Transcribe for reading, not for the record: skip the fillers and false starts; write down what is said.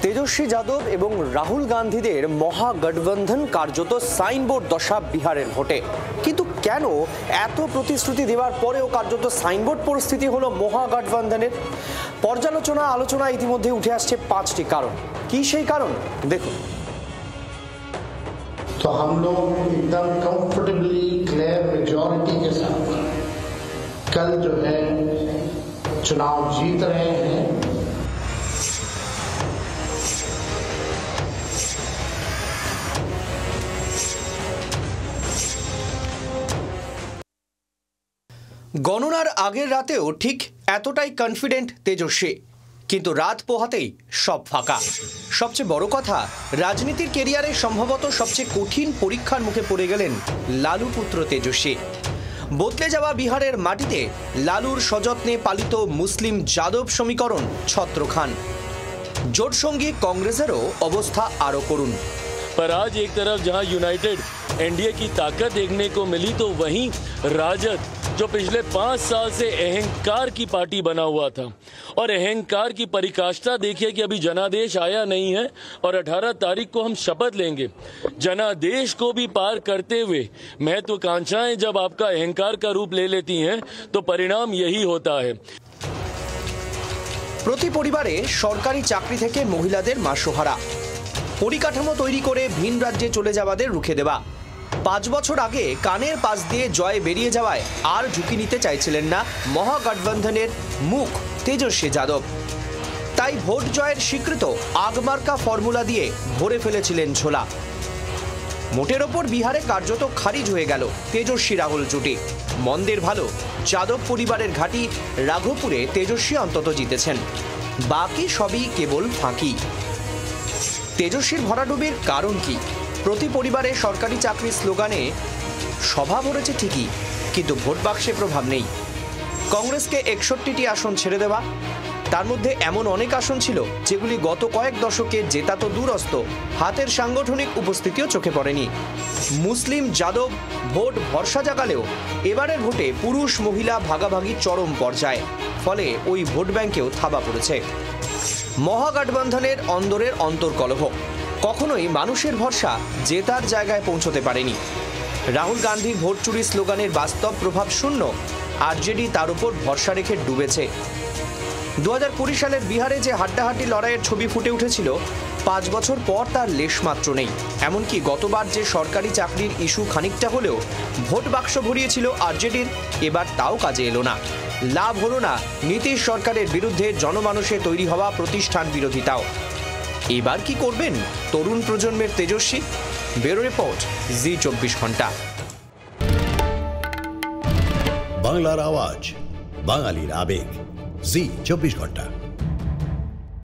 তেজস্বী যাদব এবং রাহুল গান্ধীদের মহাগঠবন্ধন কার্যত সাইনবোর্ড দশা বিহারের ভোটে। কিন্তু কেন এত প্রতিশ্রুতি দেওয়ার পরেও কার্যত সাইনবোর্ড পরিস্থিতি হলো মহাগঠবন্ধনের? পর্যালোচনা আলোচনা ইতিমধ্যে উঠে আসছে 5টি কারণ। কি সেই কারণ দেখুন। तो हम लोग एकदम कंफर्टेबली क्लियर मेजॉरिटी के साथ कल जो है चुनाव जीत रहे हैं। গণনার আগের রাতেও ঠিক এতটাই কনফিডেন্ট তেজস্বী, কিন্তু রাত পোহাতেই সব ফাঁকা। সবচেয়ে বড় কথা, রাজনীতির কেরিয়ারে সম্ভবত সবচেয়ে কঠিন পরীক্ষার মুখে পড়ে গেলেন লালু পুত্র তেজস্বী। বদলে যাওয়া বিহারের মাটিতে লালুর সযত্নে পালিত মুসলিম যাদব সমীকরণ ছত্রখান। জোটসঙ্গী কংগ্রেসেরও অবস্থা আরও করুন। पर आज एक तरफ जहां यूनाइटेड एनडीए की ताकत देखने को मिली, तो वहीं राजद जो पिछले 5 साल से अहंकार की पार्टी बना हुआ था, और अहंकार की परिकाष्ठा देखिए कि अभी जनादेश आया नहीं है और 18 तारीख को हम शपथ लेंगे। जनादेश को भी पार करते हुए महत्वाकांक्षाएं जब आपका अहंकार का रूप ले लेती हैं, तो परिणाम यही होता है। প্রতি পরিবারে সরকারি চাকরি থেকে মহিলাদের মাসোহারা, পরিকাঠামো তৈরি করে ভিন রাজ্যে চলে যাওয়াদের রুখে দেওয়া। 5 বছর আগে কানের পাশ দিয়ে জয় বেরিয়ে যাওয়ায় আর ঝুঁকি নিতে চাইছিলেন না মহাগঠবন্ধনের মুখ তেজস্বী যাদব। তাই ভোট জয়ের স্বীকৃত আগমার্কা ফর্মুলা দিয়ে ভরে ফেলেছিলেন ঝোলা। মোটের ওপর বিহারে কার্যত খারিজ হয়ে গেল তেজস্বী রাহুল জুটি। মন্দের ভালো, যাদব পরিবারের ঘাঁটি রাঘবপুরে তেজস্বী অন্তত জিতেছেন, বাকি সবই কেবল ফাঁকি। তেজস্বীর ভরাডুবির কারণ কি? প্রতি পরিবারে সরকারি চাকরি স্লোগানে সভা ভরেছে ঠিকই, কিন্তু ভোট বাক্সে প্রভাব নেই। কংগ্রেসকে 61টি আসন ছেড়ে দেওয়া, তার মধ্যে এমন অনেক আসন ছিল যেগুলি গত কয়েক দশকে জেতা তো দূরস্থ, হাতের সাংগঠনিক উপস্থিতিও চোখে পড়েনি। মুসলিম যাদব ভোট ভরসা জাগালেও এবারের ভোটে পুরুষ মহিলা ভাগাভাগি চরম পর্যায়ে, ফলে ওই ভোট ব্যাংকেও থাবা পড়েছে। মহাগঠবন্ধনের অন্দরের অন্তর্কলহ কখনোই মানুষের ভরসা জেতার জায়গায় পৌঁছতে পারেনি। রাহুল গান্ধীর ভোট চুরি স্লোগানের বাস্তব প্রভাব শূন্য, আরজেডি তার উপর ভরসা রেখে ডুবেছে। 2020 সালের বিহারে যে হাড্ডাহাড্ডি লড়াইয়ের ছবি ফুটে উঠেছিল, 5 বছর পর তার লেশমাত্র নেই। এমনকি গতবার যে সরকারি চাকরির ইস্যু খানিকটা হলেও ভোট বাক্স ভরিয়েছিল আরজেডির, এবার তাও কাজে এলো না। লাভ হলো না নীতিশ সরকারের বিরুদ্ধে জনমানসে তৈরি হওয়া প্রতিষ্ঠান বিরোধিতাও। এবার কি করবেন তরুণ প্রজন্মের তেজস্বী? ব্যুরো রিপোর্ট, জি 24 ঘন্টা। বাংলার আওয়াজ, বাঙালির আবেগ, জি 24 ঘন্টা।